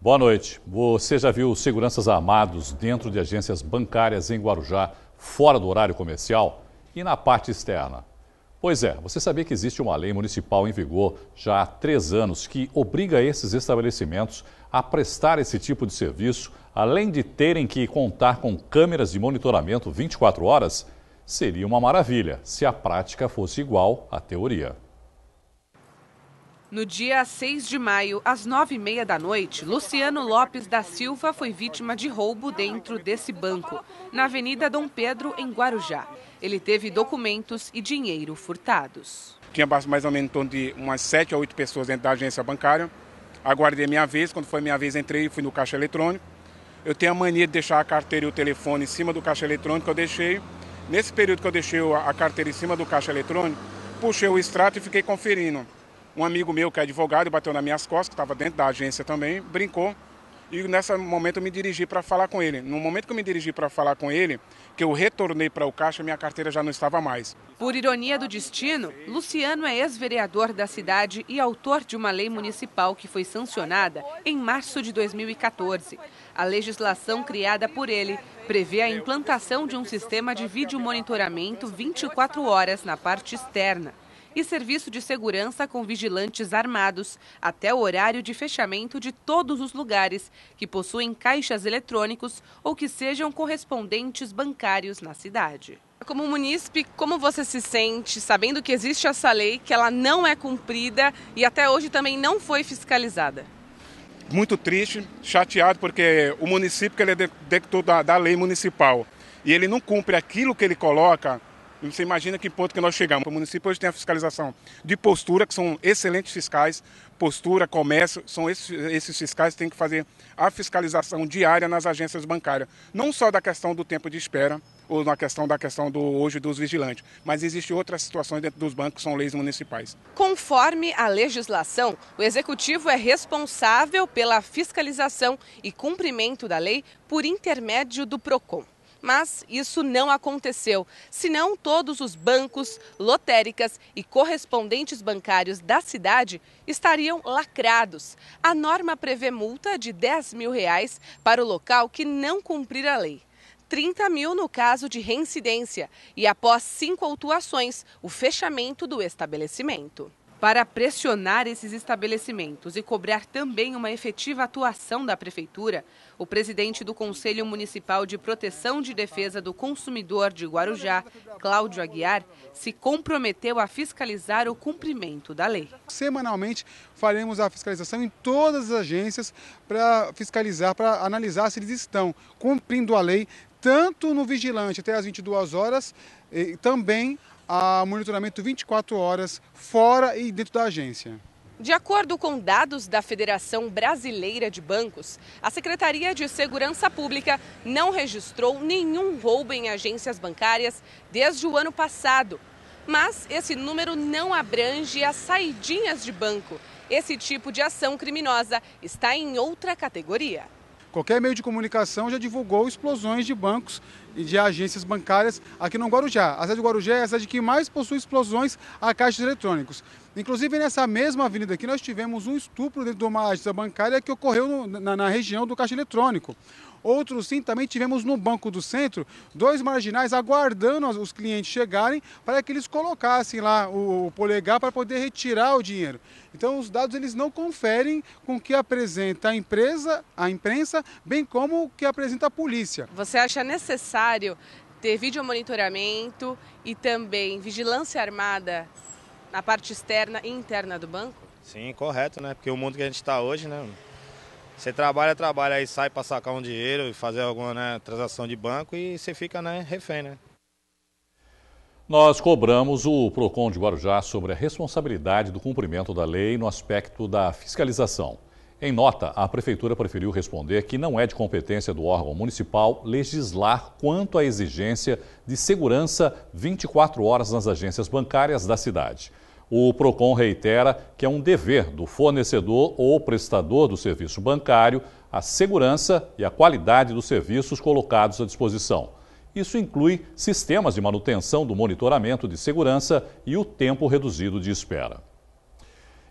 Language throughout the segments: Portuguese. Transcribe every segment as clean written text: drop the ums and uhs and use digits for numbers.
Boa noite. Você já viu seguranças armados dentro de agências bancárias em Guarujá, fora do horário comercial? E na parte externa? Pois é, você sabia que existe uma lei municipal em vigor já há 3 anos que obriga esses estabelecimentos a prestar esse tipo de serviço, além de terem que contar com câmeras de monitoramento 24 horas? Seria uma maravilha se a prática fosse igual à teoria. No dia 6 de maio, às 9h30 da noite, Luciano Lopes da Silva foi vítima de roubo dentro desse banco, na Avenida Dom Pedro, em Guarujá. Ele teve documentos e dinheiro furtados. Tinha mais ou menos em torno de umas 7 a 8 pessoas dentro da agência bancária. Aguardei minha vez, quando foi minha vez entrei e fui no caixa eletrônico. Eu tenho a mania de deixar a carteira e o telefone em cima do caixa eletrônico, eu deixei. Nesse período que eu deixei a carteira em cima do caixa eletrônico, puxei o extrato e fiquei conferindo. Um amigo meu que é advogado bateu nas minhas costas, que estava dentro da agência também, brincou. E nesse momento eu me dirigi para falar com ele. No momento que eu me dirigi para falar com ele, que eu retornei para o caixa, minha carteira já não estava mais. Por ironia do destino, Luciano é ex-vereador da cidade e autor de uma lei municipal que foi sancionada em março de 2014. A legislação criada por ele prevê a implantação de um sistema de vídeo monitoramento 24 horas na parte externa e serviço de segurança com vigilantes armados até o horário de fechamento de todos os lugares que possuem caixas eletrônicos ou que sejam correspondentes bancários na cidade. Como munícipe, como você se sente sabendo que existe essa lei, que ela não é cumprida e até hoje também não foi fiscalizada? Muito triste, chateado, porque o município que ele é detector da lei municipal e ele não cumpre aquilo que ele coloca. Você imagina que ponto que nós chegamos. O município hoje tem a fiscalização de postura, que são excelentes fiscais, postura, comércio, são esses fiscais que têm que fazer a fiscalização diária nas agências bancárias. Não só da questão do tempo de espera, ou da questão hoje dos vigilantes, mas existem outras situações dentro dos bancos que são leis municipais. Conforme a legislação, o Executivo é responsável pela fiscalização e cumprimento da lei por intermédio do PROCON. Mas isso não aconteceu, senão todos os bancos, lotéricas e correspondentes bancários da cidade estariam lacrados. A norma prevê multa de R$10 mil para o local que não cumprir a lei. 30 mil no caso de reincidência e, após 5 autuações, o fechamento do estabelecimento. Para pressionar esses estabelecimentos e cobrar também uma efetiva atuação da Prefeitura, o presidente do Conselho Municipal de Proteção e Defesa do Consumidor de Guarujá, Cláudio Aguiar, se comprometeu a fiscalizar o cumprimento da lei. Semanalmente faremos a fiscalização em todas as agências para fiscalizar, para analisar se eles estão cumprindo a lei, tanto no vigilante até às 22 horas, e também a monitoramento 24 horas fora e dentro da agência. De acordo com dados da Federação Brasileira de Bancos, a Secretaria de Segurança Pública não registrou nenhum roubo em agências bancárias desde o ano passado. Mas esse número não abrange as saidinhas de banco. Esse tipo de ação criminosa está em outra categoria. Qualquer meio de comunicação já divulgou explosões de bancos e de agências bancárias aqui no Guarujá. A cidade de Guarujá é a cidade que mais possui explosões a caixas eletrônicos. Inclusive, nessa mesma avenida aqui, nós tivemos um estupro dentro de uma agência bancária que ocorreu na região do caixa eletrônico. Outro sim, também tivemos no Banco do Centro, 2 marginais aguardando os clientes chegarem para que eles colocassem lá o polegar para poder retirar o dinheiro. Então os dados eles não conferem com o que apresenta a imprensa, bem como o que apresenta a polícia. Você acha necessário ter vídeo monitoramento e também vigilância armada na parte externa e interna do banco? Sim, correto, né? Porque o mundo que a gente está hoje, né? Você trabalha, aí sai para sacar um dinheiro e fazer alguma transação de banco e você fica refém, né? Nós cobramos o PROCON de Guarujá sobre a responsabilidade do cumprimento da lei no aspecto da fiscalização. Em nota, a Prefeitura preferiu responder que não é de competência do órgão municipal legislar quanto à exigência de segurança 24 horas nas agências bancárias da cidade. O PROCON reitera que é um dever do fornecedor ou prestador do serviço bancário a segurança e a qualidade dos serviços colocados à disposição. Isso inclui sistemas de manutenção do monitoramento de segurança e o tempo reduzido de espera.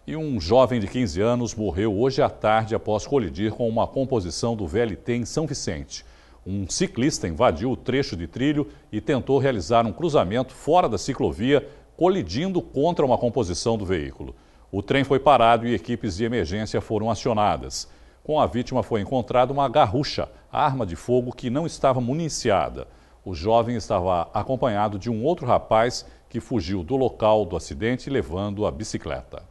E um jovem de 15 anos morreu hoje à tarde após colidir com uma composição do VLT em São Vicente. Um ciclista invadiu o trecho de trilho e tentou realizar um cruzamento fora da ciclovia, colidindo contra uma composição do veículo. O trem foi parado e equipes de emergência foram acionadas. Com a vítima foi encontrada uma garrucha, arma de fogo que não estava municiada. O jovem estava acompanhado de um outro rapaz que fugiu do local do acidente levando a bicicleta.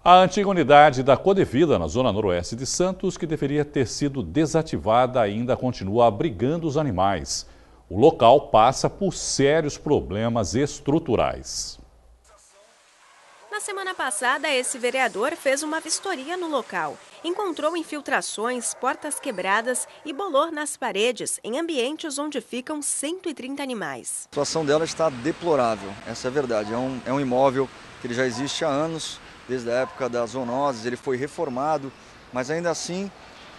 A antiga unidade da Codevida, na zona noroeste de Santos, que deveria ter sido desativada, ainda continua abrigando os animais. O local passa por sérios problemas estruturais. Na semana passada, esse vereador fez uma vistoria no local. Encontrou infiltrações, portas quebradas e bolor nas paredes, em ambientes onde ficam 130 animais. A situação dela está deplorável, essa é a verdade. É um imóvel que ele já existe há anos, desde a época das zoonoses, ele foi reformado, mas ainda assim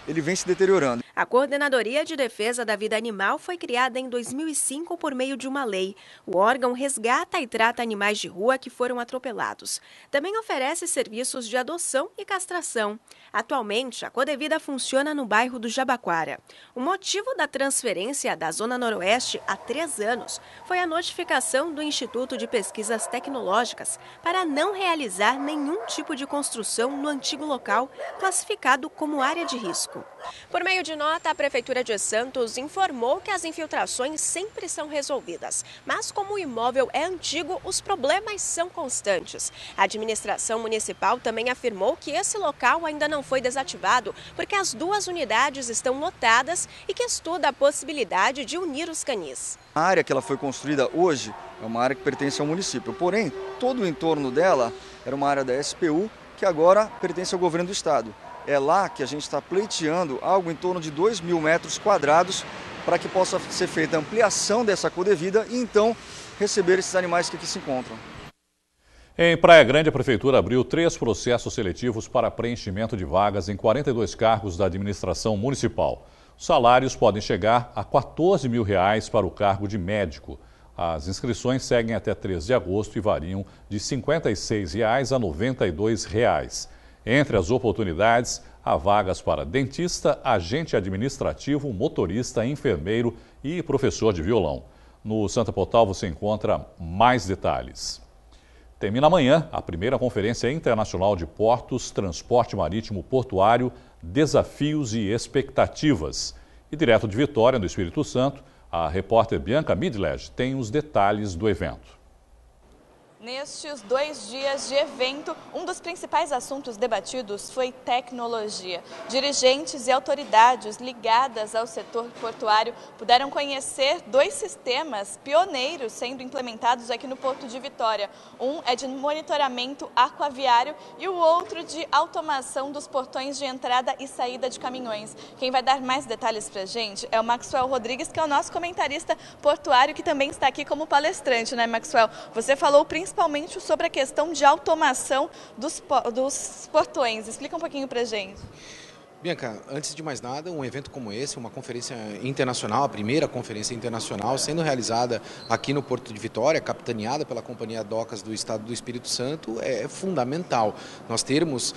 ele vem se deteriorando. A Coordenadoria de Defesa da Vida Animal foi criada em 2005 por meio de uma lei. O órgão resgata e trata animais de rua que foram atropelados. Também oferece serviços de adoção e castração. Atualmente, a Codevida funciona no bairro do Jabaquara. O motivo da transferência da Zona Noroeste há 3 anos foi a notificação do Instituto de Pesquisas Tecnológicas para não realizar nenhum tipo de construção no antigo local, classificado como área de risco. Por meio de nota, a Prefeitura de Santos informou que as infiltrações sempre são resolvidas. Mas como o imóvel é antigo, os problemas são constantes. A administração municipal também afirmou que esse local ainda não foi desativado porque as 2 unidades estão lotadas e que estuda a possibilidade de unir os canis. A área que ela foi construída hoje é uma área que pertence ao município, porém, todo o entorno dela era uma área da SPU que agora pertence ao governo do estado. É lá que a gente está pleiteando algo em torno de 2.000 metros quadrados para que possa ser feita a ampliação dessa Codevida e então receber esses animais que aqui se encontram. Em Praia Grande, a Prefeitura abriu 3 processos seletivos para preenchimento de vagas em 42 cargos da administração municipal. Os salários podem chegar a R$ 14 mil para o cargo de médico. As inscrições seguem até 3 de agosto e variam de R$ 56 a R$ 92. Entre as oportunidades, há vagas para dentista, agente administrativo, motorista, enfermeiro e professor de violão. No Santa Portal você encontra mais detalhes. Termina amanhã a primeira Conferência Internacional de Portos, Transporte Marítimo Portuário, Desafios e Expectativas. E direto de Vitória, no Espírito Santo, a repórter Bianca Midledge tem os detalhes do evento. Nestes 2 dias de evento, um dos principais assuntos debatidos foi tecnologia. Dirigentes e autoridades ligadas ao setor portuário puderam conhecer 2 sistemas pioneiros sendo implementados aqui no Porto de Vitória. Um é de monitoramento aquaviário e o outro de automação dos portões de entrada e saída de caminhões. Quem vai dar mais detalhes para a gente é o Maxwell Rodrigues, que é o nosso comentarista portuário, que também está aqui como palestrante, né, Maxwell? Você falou principalmente sobre a questão de automação dos portões. Explica um pouquinho para a gente. Bianca, antes de mais nada, um evento como esse, uma conferência internacional, a primeira conferência internacional sendo realizada aqui no Porto de Vitória, capitaneada pela Companhia Docas do Estado do Espírito Santo, é fundamental. Nós termos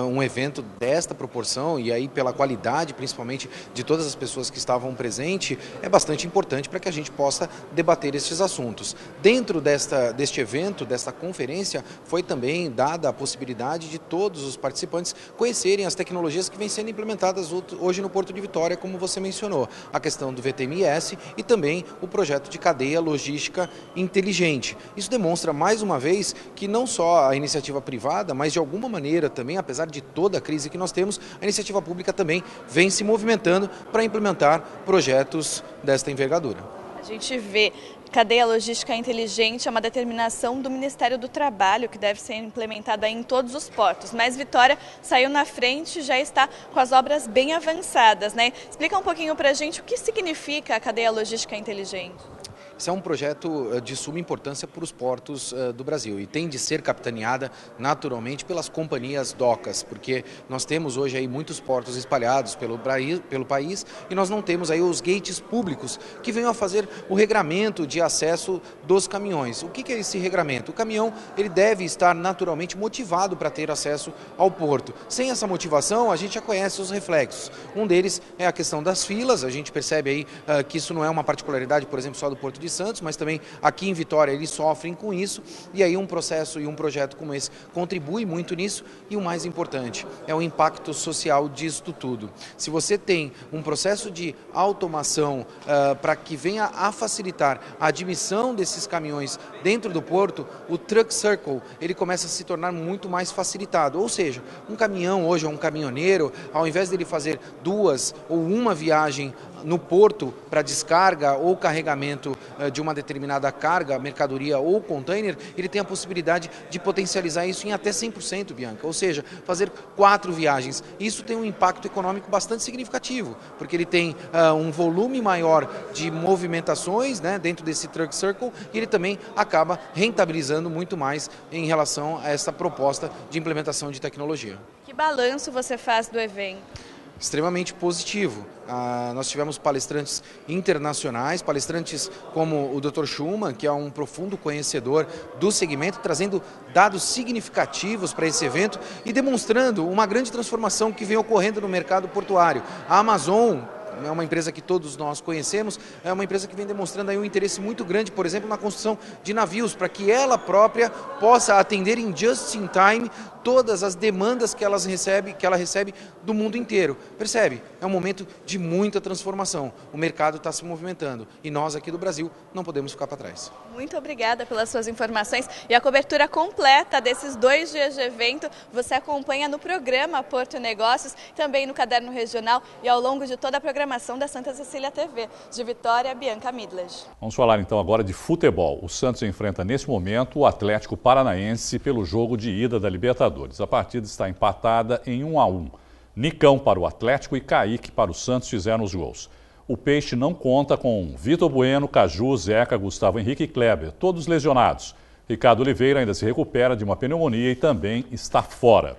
um evento desta proporção e aí pela qualidade, principalmente, de todas as pessoas que estavam presentes, é bastante importante para que a gente possa debater estes assuntos. Dentro deste evento, desta conferência, foi também dada a possibilidade de todos os participantes conhecerem as tecnologias que vêm sendo implementadas hoje no Porto de Vitória, como você mencionou, a questão do VTMIS e também o projeto de cadeia logística inteligente. Isso demonstra mais uma vez que não só a iniciativa privada, mas de alguma maneira também, apesar de toda a crise que nós temos, a iniciativa pública também vem se movimentando para implementar projetos desta envergadura. A gente vê cadeia logística inteligente, é uma determinação do Ministério do Trabalho que deve ser implementada em todos os portos, mas Vitória saiu na frente e já está com as obras bem avançadas, né? Explica um pouquinho para a gente o que significa a cadeia logística inteligente. Esse é um projeto de suma importância para os portos do Brasil e tem de ser capitaneada naturalmente pelas companhias docas, porque nós temos hoje aí muitos portos espalhados pelo país e nós não temos aí os gates públicos que venham a fazer o regramento de acesso dos caminhões. O que é esse regramento? O caminhão ele deve estar naturalmente motivado para ter acesso ao porto. Sem essa motivação, a gente já conhece os reflexos. Um deles é a questão das filas. A gente percebe aí que isso não é uma particularidade, por exemplo, só do Porto de Santos, mas também aqui em Vitória eles sofrem com isso, e aí um processo e um projeto como esse contribui muito nisso, e o mais importante é o impacto social disto tudo. Se você tem um processo de automação para que venha a facilitar a admissão desses caminhões dentro do porto, o Truck Circle ele começa a se tornar muito mais facilitado, ou seja, um caminhão hoje, um caminhoneiro, ao invés dele fazer 2 ou 1 viagem no porto para descarga ou carregamento de uma determinada carga, mercadoria ou container, ele tem a possibilidade de potencializar isso em até 100%, Bianca, ou seja, fazer 4 viagens. Isso tem um impacto econômico bastante significativo, porque ele tem um volume maior de movimentações, né, dentro desse Truck Circle, e ele também acaba rentabilizando muito mais em relação a essa proposta de implementação de tecnologia. Que balanço você faz do evento? Extremamente positivo. Nós tivemos palestrantes internacionais, palestrantes como o Dr. Schumann, que é um profundo conhecedor do segmento, trazendo dados significativos para esse evento e demonstrando uma grande transformação que vem ocorrendo no mercado portuário. A Amazon é uma empresa que todos nós conhecemos, é uma empresa que vem demonstrando aí um interesse muito grande, por exemplo, na construção de navios, para que ela própria possa atender em just in time todas as demandas que ela recebe do mundo inteiro. Percebe? É um momento de muita transformação. O mercado está se movimentando e nós aqui do Brasil não podemos ficar para trás. Muito obrigada pelas suas informações e a cobertura completa desses 2 dias de evento você acompanha no programa Porto Negócios, também no Caderno Regional e ao longo de toda a programação da Santa Cecília TV. De Vitória, Bianca Midlas. Vamos falar então agora de futebol. O Santos enfrenta nesse momento o Atlético Paranaense pelo jogo de ida da Libertadores. A partida está empatada em 1-1. Nicão para o Atlético e Kaique para o Santos fizeram os gols. O Peixe não conta com Vitor Bueno, Caju, Zeca, Gustavo Henrique e Kleber, todos lesionados. Ricardo Oliveira ainda se recupera de uma pneumonia e também está fora.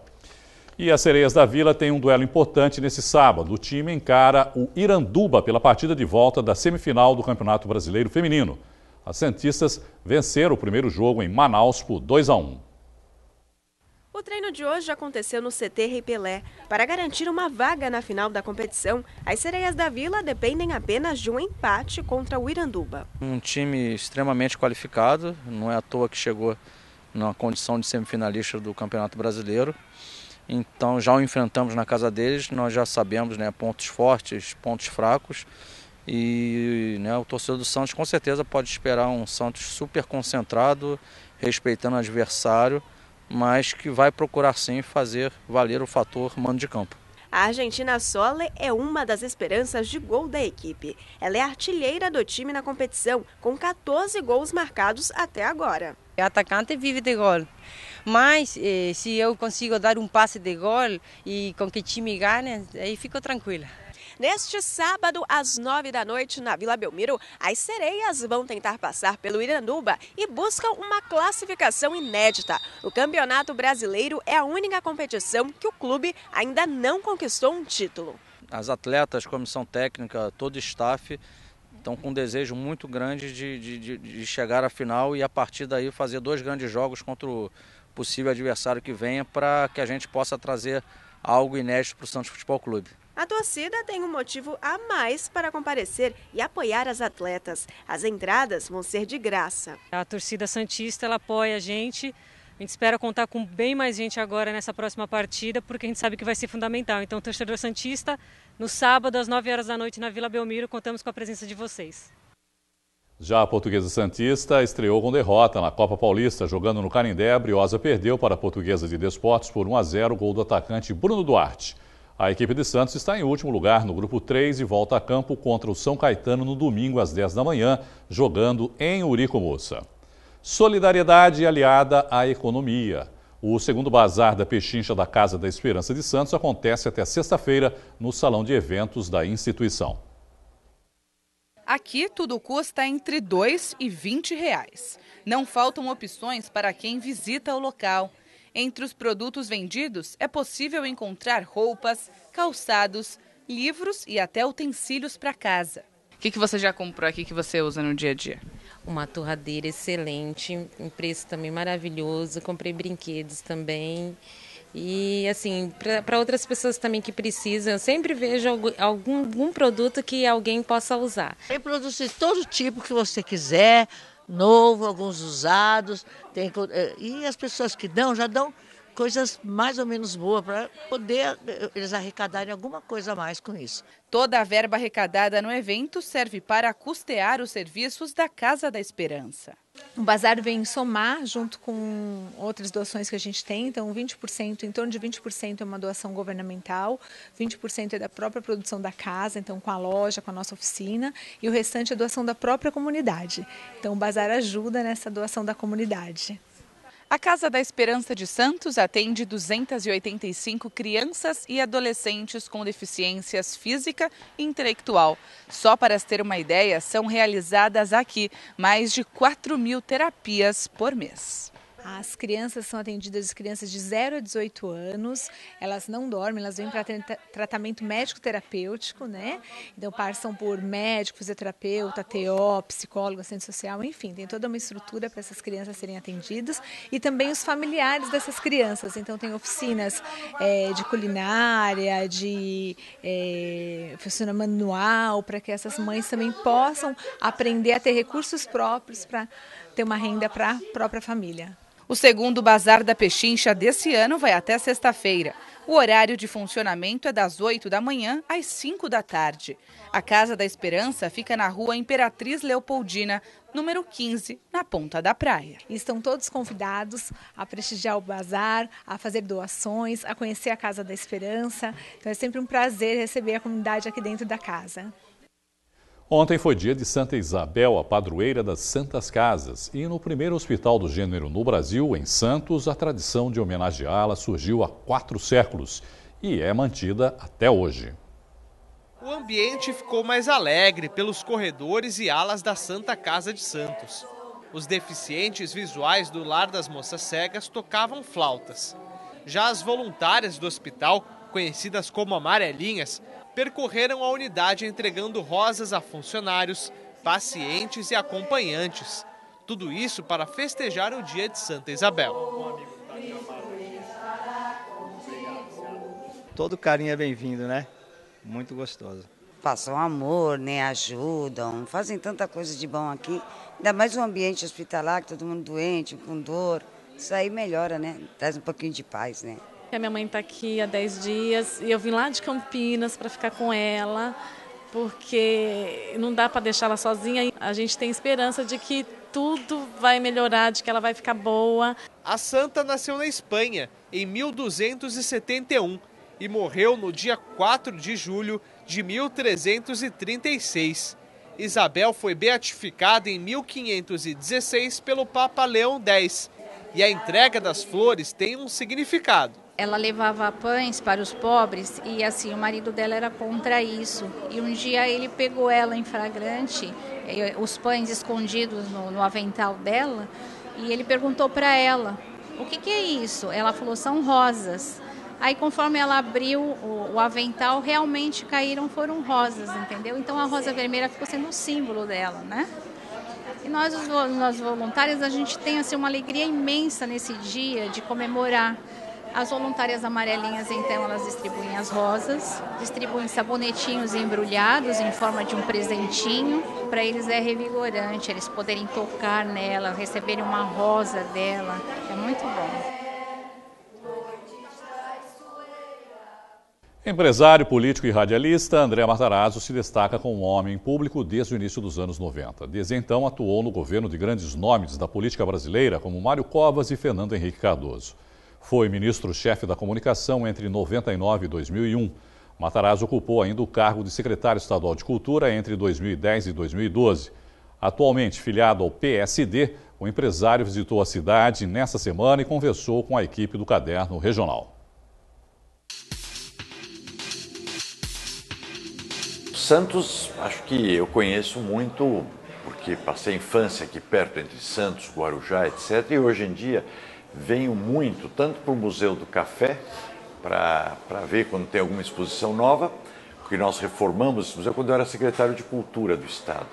E as Sereias da Vila têm um duelo importante nesse sábado. O time encara o Iranduba pela partida de volta da semifinal do Campeonato Brasileiro Feminino. As santistas venceram o primeiro jogo em Manaus por 2-1. O treino de hoje aconteceu no CT Rei Pelé. Para garantir uma vaga na final da competição, as Sereias da Vila dependem apenas de um empate contra o Iranduba. Um time extremamente qualificado, não é à toa que chegou na condição de semifinalista do Campeonato Brasileiro. Então já o enfrentamos na casa deles, nós já sabemos, né, pontos fortes, pontos fracos. E o torcedor do Santos com certeza pode esperar um Santos super concentrado, respeitando o adversário, mas que vai procurar sim fazer valer o fator mando de campo. A argentina Sole é uma das esperanças de gol da equipe. Ela é artilheira do time na competição, com 14 gols marcados até agora. O atacante vive de gol, mas se eu consigo dar um passe de gol e com que o time ganhe, aí fico tranquila. Neste sábado, às 9 da noite, na Vila Belmiro, as Sereias vão tentar passar pelo Iranduba e buscam uma classificação inédita. O Campeonato Brasileiro é a única competição que o clube ainda não conquistou um título. As atletas, comissão técnica, todo o staff estão com um desejo muito grande de chegar à final e a partir daí fazer 2 grandes jogos contra o possível adversário que venha para que a gente possa trazer algo inédito para o Santos Futebol Clube. A torcida tem um motivo a mais para comparecer e apoiar as atletas. As entradas vão ser de graça. A torcida santista ela apoia a gente espera contar com bem mais gente agora nessa próxima partida, porque a gente sabe que vai ser fundamental. Então, torcedor santista, no sábado às 9 horas da noite na Vila Belmiro, contamos com a presença de vocês. Já a Portuguesa Santista estreou com derrota na Copa Paulista, jogando no Canindé. A Briosa perdeu para a Portuguesa de Desportos por 1-0, gol do atacante Bruno Duarte. A equipe de Santos está em último lugar no grupo 3 e volta a campo contra o São Caetano no domingo às 10 da manhã, jogando em Uricomoça. Solidariedade aliada à economia. O segundo bazar da Pechincha da Casa da Esperança de Santos acontece até sexta-feira no salão de eventos da instituição. Aqui tudo custa entre R$ 2 e R$ 20. Não faltam opções para quem visita o local. Entre os produtos vendidos é possível encontrar roupas, calçados, livros e até utensílios para casa. O que você já comprou aqui que você usa no dia a dia? Uma torradeira excelente, um preço também maravilhoso. Comprei brinquedos também. E assim, para outras pessoas também que precisam, eu sempre vejo algum produto que alguém possa usar. Tem produtos de todo tipo que você quiser, novo, alguns usados. E as pessoas que dão, já dão coisas mais ou menos boas para poder eles arrecadarem alguma coisa a mais com isso. Toda a verba arrecadada no evento serve para custear os serviços da Casa da Esperança. O bazar vem somar junto com outras doações que a gente tem, então 20%, em torno de 20% é uma doação governamental, 20% é da própria produção da casa, então com a loja, com a nossa oficina, e o restante é doação da própria comunidade. Então o bazar ajuda nessa doação da comunidade. A Casa da Esperança de Santos atende 285 crianças e adolescentes com deficiências física e intelectual. Só para se ter uma ideia, são realizadas aqui mais de 4.000 terapias por mês. As crianças são atendidas, as crianças de 0 a 18 anos, elas não dormem, elas vêm para tratamento médico-terapêutico, né? Então passam por médico, fisioterapeuta, TO, psicólogo, assistente social, enfim, tem toda uma estrutura para essas crianças serem atendidas e também os familiares dessas crianças. Então tem oficinas de culinária, de oficina manual, para que essas mães também possam aprender a ter recursos próprios para ter uma renda para a própria família. O segundo Bazar da Pechincha desse ano vai até sexta-feira. O horário de funcionamento é das 8 da manhã às 5 da tarde. A Casa da Esperança fica na rua Imperatriz Leopoldina, número 15, na Ponta da Praia. E estão todos convidados a prestigiar o bazar, a fazer doações, a conhecer a Casa da Esperança. Então é sempre um prazer receber a comunidade aqui dentro da casa. Ontem foi dia de Santa Isabel, a padroeira das Santas Casas. E no primeiro hospital do gênero no Brasil, em Santos, a tradição de homenageá-la surgiu há 4 séculos e é mantida até hoje. O ambiente ficou mais alegre pelos corredores e alas da Santa Casa de Santos. Os deficientes visuais do Lar das Moças Cegas tocavam flautas. Já as voluntárias do hospital, conhecidas como amarelinhas, percorreram a unidade entregando rosas a funcionários, pacientes e acompanhantes. Tudo isso para festejar o dia de Santa Isabel. Todo carinho é bem-vindo, né? Muito gostoso. Passam amor, né? Ajudam, fazem tanta coisa de bom aqui. Ainda mais um ambiente hospitalar, que todo mundo doente, com dor. Isso aí melhora, né? Traz um pouquinho de paz, né? A minha mãe está aqui há 10 dias e eu vim lá de Campinas para ficar com ela, porque não dá para deixá-la sozinha. A gente tem esperança de que tudo vai melhorar, de que ela vai ficar boa. A santa nasceu na Espanha em 1271 e morreu no dia 4 de julho de 1336. Isabel foi beatificada em 1516 pelo Papa Leão X e a entrega das flores tem um significado. Ela levava pães para os pobres e assim o marido dela era contra isso. E um dia ele pegou ela em flagrante, os pães escondidos no avental dela, e ele perguntou para ela, o que é isso? Ela falou, são rosas. Aí conforme ela abriu o avental, realmente foram rosas, entendeu? Então a rosa vermelha ficou sendo um símbolo dela, né? E nós voluntários, a gente tem assim, uma alegria imensa nesse dia de comemorar. As voluntárias amarelinhas, então, elas distribuem as rosas, distribuem sabonetinhos embrulhados em forma de um presentinho. Para eles é revigorante, eles poderem tocar nela, receberem uma rosa dela. É muito bom. Empresário, político e radialista, André Matarazzo se destaca como homem público desde o início dos anos 90. Desde então, atuou no governo de grandes nomes da política brasileira, como Mário Covas e Fernando Henrique Cardoso. Foi ministro-chefe da comunicação entre 99 e 2001. Matarazzo ocupou ainda o cargo de secretário estadual de Cultura entre 2010 e 2012. Atualmente filiado ao PSD, o empresário visitou a cidade nesta semana e conversou com a equipe do Caderno Regional. Santos, acho que eu conheço muito, porque passei a infância aqui perto, entre Santos, Guarujá, etc. E hoje em dia venho muito, tanto para o Museu do Café, para ver quando tem alguma exposição nova, porque nós reformamos esse museu quando eu era secretário de Cultura do Estado.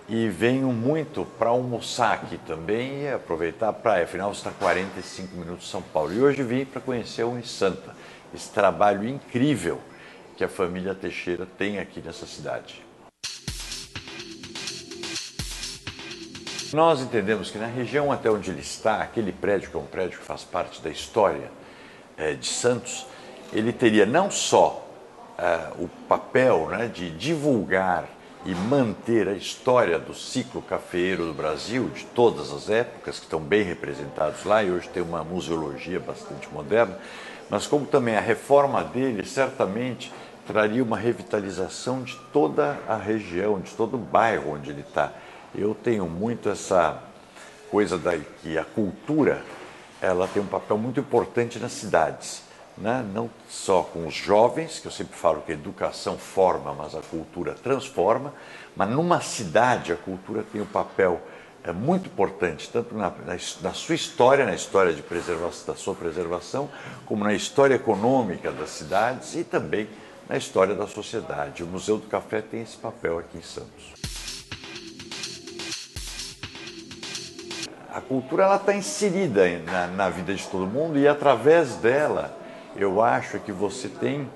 E venho muito para almoçar aqui também e aproveitar a praia. Afinal, está 45 minutos de São Paulo. E hoje vim para conhecer a Unisanta, esse trabalho incrível que a família Teixeira tem aqui nessa cidade. Nós entendemos que na região até onde ele está, aquele prédio, que é um prédio que faz parte da história de Santos, ele teria não só o papel, né, de divulgar e manter a história do ciclo cafeeiro do Brasil, de todas as épocas, que estão bem representados lá, e hoje tem uma museologia bastante moderna, mas como também a reforma dele certamente traria uma revitalização de toda a região, de todo o bairro onde ele está. Eu tenho muito essa coisa que a cultura ela tem um papel muito importante nas cidades, né? Não só com os jovens, que eu sempre falo que a educação forma, mas a cultura transforma, mas numa cidade a cultura tem um papel muito importante, tanto na sua história, na história de preservação, da sua preservação, como na história econômica das cidades e também na história da sociedade. O Museu do Café tem esse papel aqui em Santos. A cultura está inserida na vida de todo mundo e através dela eu acho que você tem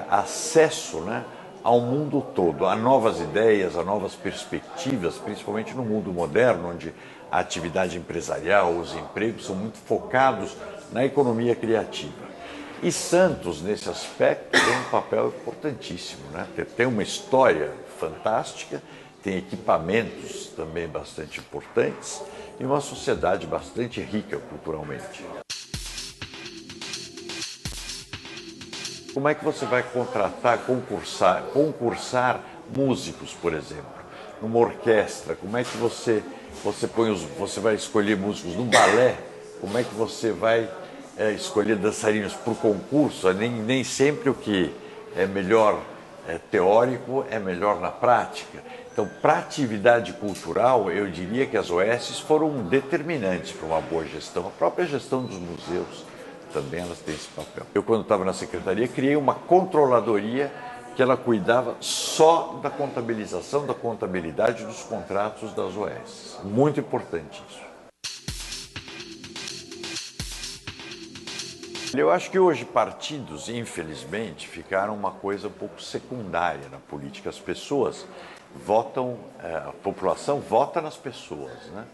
acesso, né, ao mundo todo, a novas ideias, a novas perspectivas, principalmente no mundo moderno, onde a atividade empresarial, os empregos são muito focados na economia criativa. E Santos, nesse aspecto, tem um papel importantíssimo, né? Tem uma história fantástica, tem equipamentos também bastante importantes e uma sociedade bastante rica culturalmente. Como é que você vai contratar, concursar músicos, por exemplo, numa orquestra? Como é que você vai escolher músicos no balé? Como é que você vai escolher dançarinos para o concurso? Nem sempre o que é melhor teórico é melhor na prática. Então, para a atividade cultural, eu diria que as OS foram determinantes para uma boa gestão. A própria gestão dos museus também elas têm esse papel. Eu, quando estava na secretaria, criei uma controladoria que ela cuidava só da contabilização, da contabilidade dos contratos das OS. Muito importante isso. Eu acho que hoje partidos, infelizmente, ficaram uma coisa um pouco secundária na política. As pessoas votam, a população vota nas pessoas, né?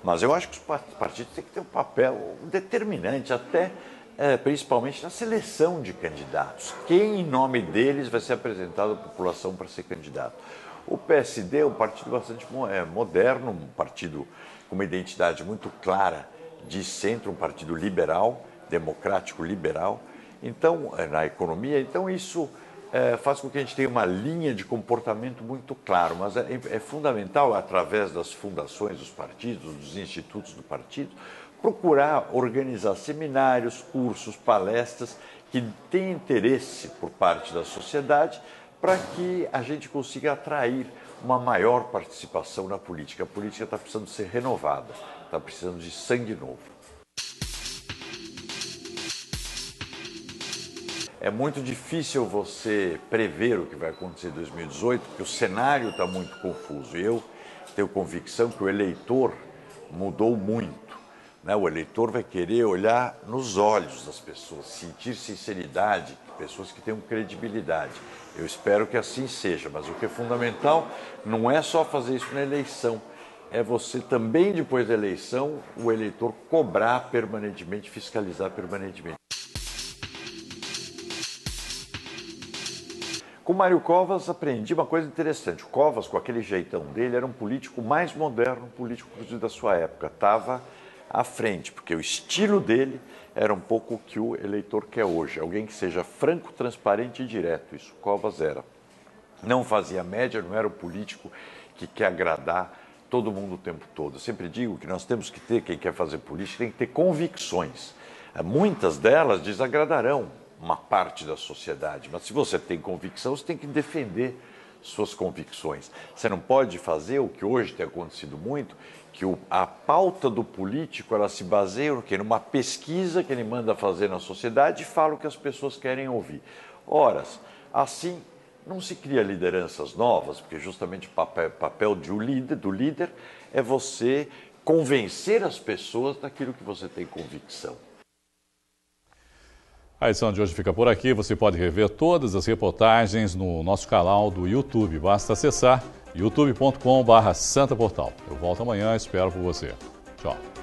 Mas eu acho que os partidos têm que ter um papel determinante, até principalmente na seleção de candidatos. Quem, em nome deles, vai ser apresentado à população para ser candidato? O PSD é um partido bastante moderno, um partido com uma identidade muito clara de centro, um partido liberal, democrático liberal, então, na economia. Então, isso faz com que a gente tenha uma linha de comportamento muito claro, mas é fundamental, através das fundações dos partidos, dos institutos do partido, procurar organizar seminários, cursos, palestras que têm interesse por parte da sociedade para que a gente consiga atrair uma maior participação na política. A política está precisando ser renovada, está precisando de sangue novo. É muito difícil você prever o que vai acontecer em 2018, porque o cenário está muito confuso. Eu tenho convicção que o eleitor mudou muito. O eleitor vai querer olhar nos olhos das pessoas, sentir sinceridade, pessoas que tenham credibilidade. Eu espero que assim seja, mas o que é fundamental não é só fazer isso na eleição, é você também, depois da eleição, o eleitor cobrar permanentemente, fiscalizar permanentemente. Com o Mário Covas aprendi uma coisa interessante. O Covas, com aquele jeitão dele, era um político mais moderno, um político inclusive da sua época. Estava à frente, porque o estilo dele era um pouco o que o eleitor quer hoje. Alguém que seja franco, transparente e direto. Isso o Covas era. Não fazia média, não era o político que quer agradar todo mundo o tempo todo. Eu sempre digo que nós temos que ter, quem quer fazer política, tem que ter convicções. Muitas delas desagradarão uma parte da sociedade, mas se você tem convicção, você tem que defender suas convicções. Você não pode fazer o que hoje tem acontecido muito, que a pauta do político ela se baseia no quê? Numa pesquisa que ele manda fazer na sociedade e fala o que as pessoas querem ouvir. Ora, assim não se cria lideranças novas, porque justamente o papel do líder é você convencer as pessoas daquilo que você tem convicção. A edição de hoje fica por aqui. Você pode rever todas as reportagens no nosso canal do YouTube. Basta acessar youtube.com/santaportal. Eu volto amanhã, espero por você. Tchau.